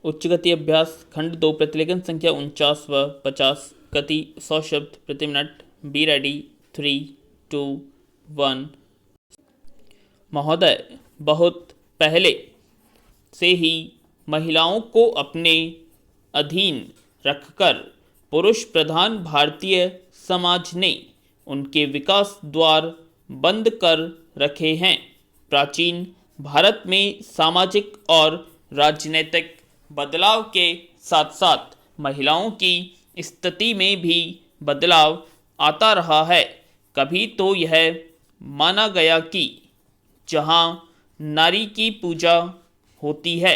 उच्च गति अभ्यास खंड 2 प्रतिलेखन संख्या 49 व 50 गति 100 शब्द प्रति मिनट। Be ready 3 2 1। महोदय, बहुत पहले से ही महिलाओं को अपने अधीन रखकर पुरुष प्रधान भारतीय समाज ने उनके विकास द्वार बंद कर रखे हैं। प्राचीन भारत में सामाजिक और राजनीतिक बदलाव के साथ साथ महिलाओं की स्थिति में भी बदलाव आता रहा है। कभी तो यह माना गया कि जहाँ नारी की पूजा होती है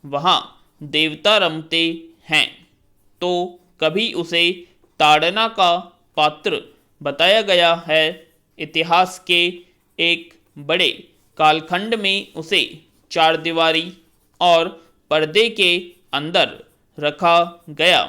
वहाँ देवता रमते हैं, तो कभी उसे ताड़ना का पात्र बताया गया है। इतिहास के एक बड़े कालखंड में उसे चारदीवारी और पर्दे के अंदर रखा गया।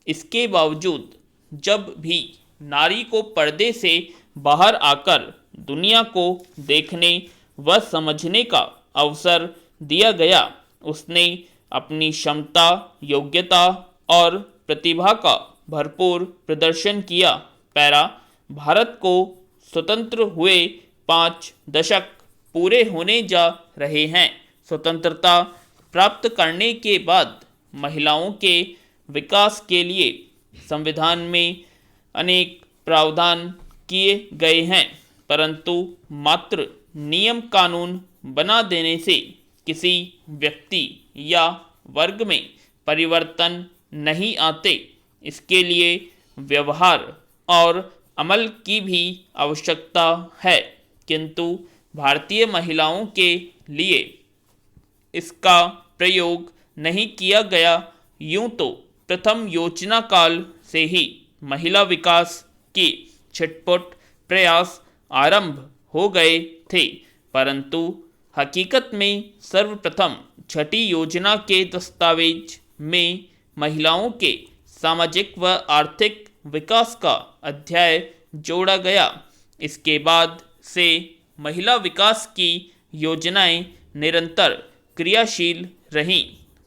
इसके बावजूद जब भी नारी को पर्दे से बाहर आकर दुनिया को देखने व समझने का अवसर दिया गया, उसने अपनी क्षमता, योग्यता और प्रतिभा का भरपूर प्रदर्शन किया। पैरा भारत को स्वतंत्र हुए 5 दशक पूरे होने जा रहे हैं। स्वतंत्रता प्राप्त करने के बाद महिलाओं के विकास के लिए संविधान में अनेक प्रावधान किए गए हैं, परंतु मात्र नियम कानून बना देने से किसी व्यक्ति या वर्ग में परिवर्तन नहीं आते। इसके लिए व्यवहार और अमल की भी आवश्यकता है, किंतु भारतीय महिलाओं के लिए इसका प्रयोग नहीं किया गया। यूं तो प्रथम योजना काल से ही महिला विकास के छिटपुट प्रयास आरंभ हो गए थे, परंतु हकीकत में सर्वप्रथम छठी योजना के दस्तावेज में महिलाओं के सामाजिक व आर्थिक विकास का अध्याय जोड़ा गया। इसके बाद से महिला विकास की योजनाएं निरंतर क्रियाशील रहीं,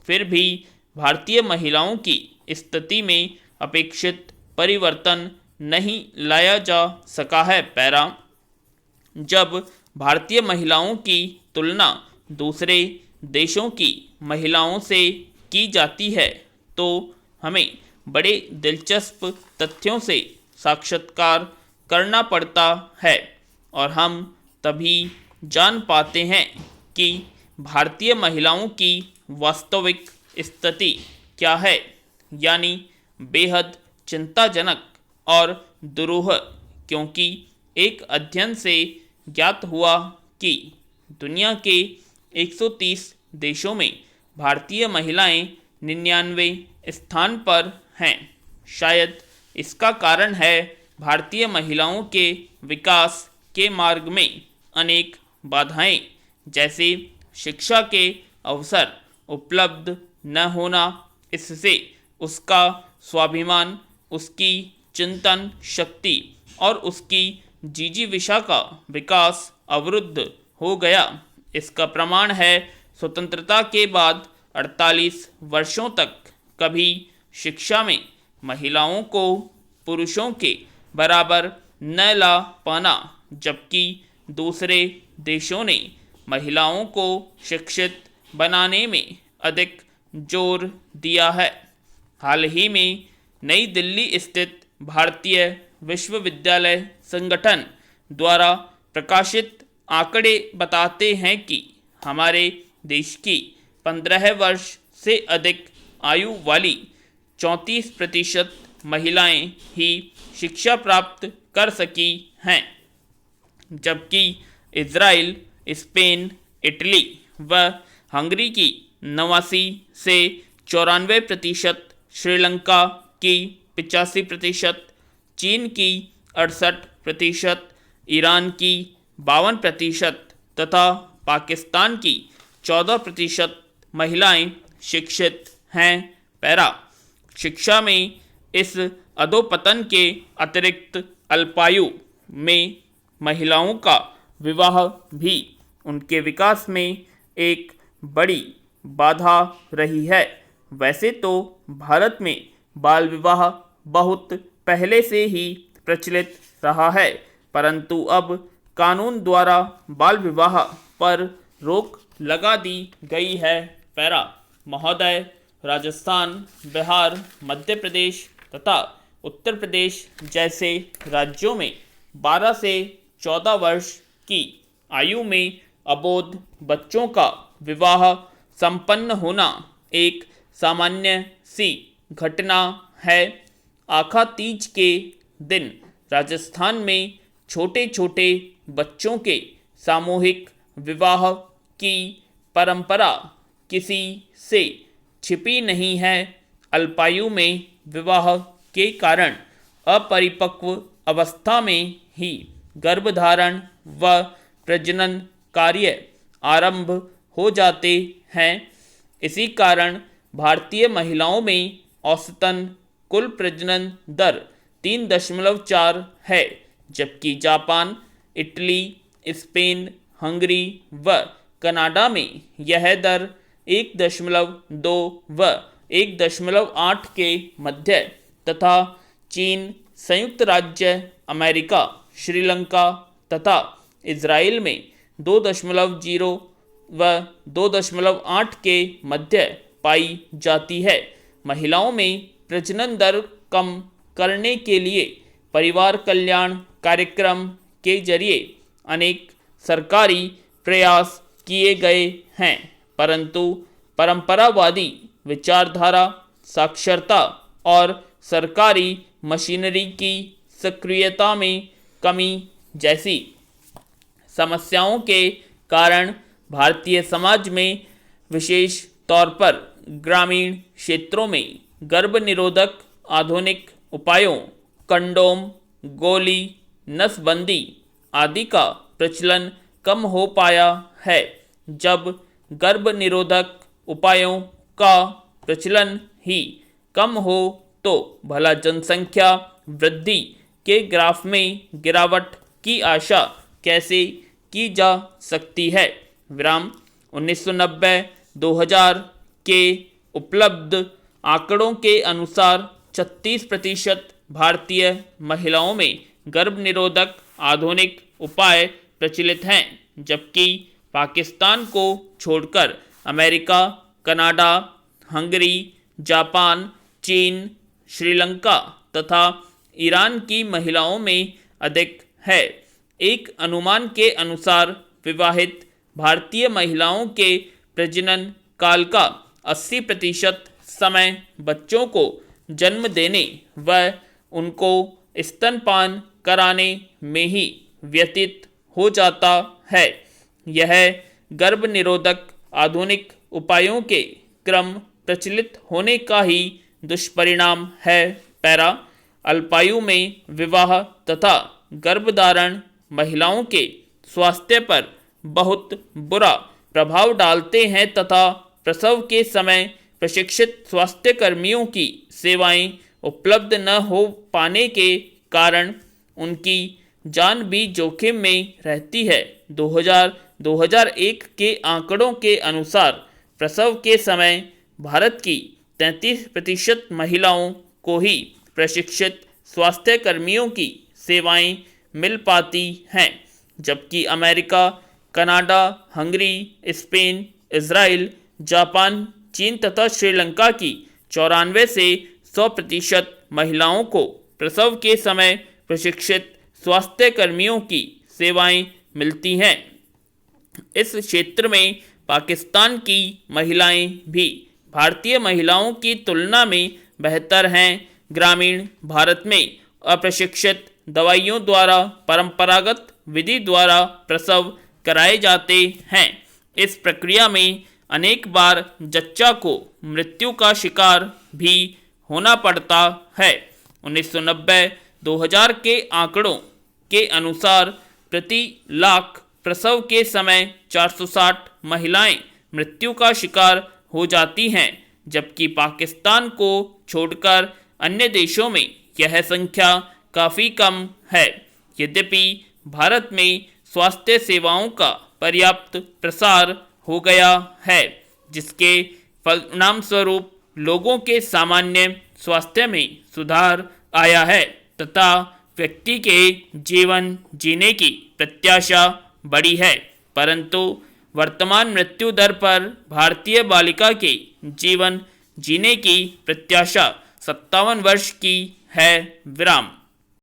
फिर भी भारतीय महिलाओं की स्थिति में अपेक्षित परिवर्तन नहीं लाया जा सका है। पैरा जब भारतीय महिलाओं की तुलना दूसरे देशों की महिलाओं से की जाती है तो हमें बड़े दिलचस्प तथ्यों से साक्षात्कार करना पड़ता है और हम तभी जान पाते हैं कि भारतीय महिलाओं की वास्तविक स्थिति क्या है, यानी बेहद चिंताजनक और दुरूह। क्योंकि एक अध्ययन से ज्ञात हुआ कि दुनिया के 130 देशों में भारतीय महिलाएं 99 स्थान पर हैं। शायद इसका कारण है भारतीय महिलाओं के विकास के मार्ग में अनेक बाधाएं, जैसे शिक्षा के अवसर उपलब्ध न होना। इससे उसका स्वाभिमान, उसकी चिंतन शक्ति और उसकी जिजीविषा का विकास अवरुद्ध हो गया। इसका प्रमाण है स्वतंत्रता के बाद 48 वर्षों तक कभी शिक्षा में महिलाओं को पुरुषों के बराबर न ला पाना, जबकि दूसरे देशों ने महिलाओं को शिक्षित बनाने में अधिक जोर दिया है। हाल ही में नई दिल्ली स्थित भारतीय विश्वविद्यालय संगठन द्वारा प्रकाशित आंकड़े बताते हैं कि हमारे देश की 15 वर्ष से अधिक आयु वाली 34% महिलाएं ही शिक्षा प्राप्त कर सकी हैं, जबकि इज़राइल, स्पेन, इटली व हंगरी की 89 से 94%, श्रीलंका की 85%, चीन की 68%, ईरान की 52% तथा पाकिस्तान की 14% महिलाएं शिक्षित हैं। पैरा शिक्षा में इस अधोपतन के अतिरिक्त अल्पायु में महिलाओं का विवाह भी उनके विकास में एक बड़ी बाधा रही है। वैसे तो भारत में बाल विवाह बहुत पहले से ही प्रचलित रहा है, परंतु अब कानून द्वारा बाल विवाह पर रोक लगा दी गई है। पैरा महोदय, राजस्थान, बिहार, मध्य प्रदेश तथा उत्तर प्रदेश जैसे राज्यों में 12 से 14 वर्ष की आयु में अबोध बच्चों का विवाह संपन्न होना एक सामान्य सी घटना है। आखा तीज के दिन राजस्थान में छोटे छोटे बच्चों के सामूहिक विवाह की परंपरा किसी से छिपी नहीं है। अल्पायु में विवाह के कारण अपरिपक्व अवस्था में ही गर्भधारण व प्रजनन कार्य आरंभ हो जाते हैं। इसी कारण भारतीय महिलाओं में औसतन कुल प्रजनन दर 3.4 है, जबकि जापान, इटली, स्पेन, हंगरी व कनाडा में यह दर 1.2 व 1.8 के मध्य तथा चीन, संयुक्त राज्य अमेरिका, श्रीलंका तथा इज़राइल में 2.0 व 2.8 के मध्य पाई जाती है। महिलाओं में प्रजनन दर कम करने के लिए परिवार कल्याण कार्यक्रम के जरिए अनेक सरकारी प्रयास किए गए हैं, परंतु परंपरावादी विचारधारा, साक्षरता और सरकारी मशीनरी की सक्रियता में कमी जैसी समस्याओं के कारण भारतीय समाज में विशेष तौर पर ग्रामीण क्षेत्रों में गर्भ निरोधक आधुनिक उपायों, कंडोम, गोली, नसबंदी आदि का प्रचलन कम हो पाया है। जब गर्भ निरोधक उपायों का प्रचलन ही कम हो तो भला जनसंख्या वृद्धि के ग्राफ में गिरावट की आशा कैसे की जा सकती है। विराम 1990-2000 के उपलब्ध आंकड़ों के अनुसार 36% भारतीय महिलाओं में गर्भ निरोधक आधुनिक उपाय प्रचलित हैं, जबकि पाकिस्तान को छोड़कर अमेरिका, कनाडा, हंगरी, जापान, चीन, श्रीलंका तथा ईरान की महिलाओं में अधिक है। एक अनुमान के अनुसार विवाहित भारतीय महिलाओं के प्रजनन काल का 80% समय बच्चों को जन्म देने व उनको स्तनपान कराने में ही व्यतीत हो जाता है। यह गर्भ निरोधक आधुनिक उपायों के क्रम प्रचलित होने का ही दुष्परिणाम है। पैरा अल्पायु में विवाह तथा गर्भधारण महिलाओं के स्वास्थ्य पर बहुत बुरा प्रभाव डालते हैं तथा प्रसव के समय प्रशिक्षित स्वास्थ्य कर्मियों की सेवाएं उपलब्ध न हो पाने के कारण उनकी जान भी जोखिम में रहती है। 2001 के आंकड़ों के अनुसार प्रसव के समय भारत की 33% महिलाओं को ही प्रशिक्षित स्वास्थ्य कर्मियों की सेवाएं मिल पाती हैं, जबकि America, Canada, Hungary, Spain, Israel, Japan, चीन तथा श्रीलंका की 94 से 100% महिलाओं को प्रसव के समय प्रशिक्षित स्वास्थ्य कर्मियों की सेवाएं मिलती हैं। इस क्षेत्र में पाकिस्तान की महिलाएं भी भारतीय महिलाओं की तुलना में बेहतर हैं। ग्रामीण भारत में अप्रशिक्षित दवाइयों द्वारा परंपरागत विधि द्वारा प्रसव कराए जाते हैं। इस प्रक्रिया में अनेक बार जच्चा को मृत्यु का शिकार भी होना पड़ता है। 1990-2000 के आंकड़ों के अनुसार प्रति लाख प्रसव के समय 460 महिलाएं मृत्यु का शिकार हो जाती हैं, जबकि पाकिस्तान को छोड़कर अन्य देशों में यह संख्या काफ़ी कम है। यद्यपि भारत में स्वास्थ्य सेवाओं का पर्याप्त प्रसार हो गया है, जिसके परिणामस्वरूप लोगों के सामान्य स्वास्थ्य में सुधार आया है तथा व्यक्ति के जीवन जीने की प्रत्याशा बढ़ी है, परंतु वर्तमान मृत्यु दर पर भारतीय बालिका के जीवन जीने की प्रत्याशा 57 वर्ष की है। विराम।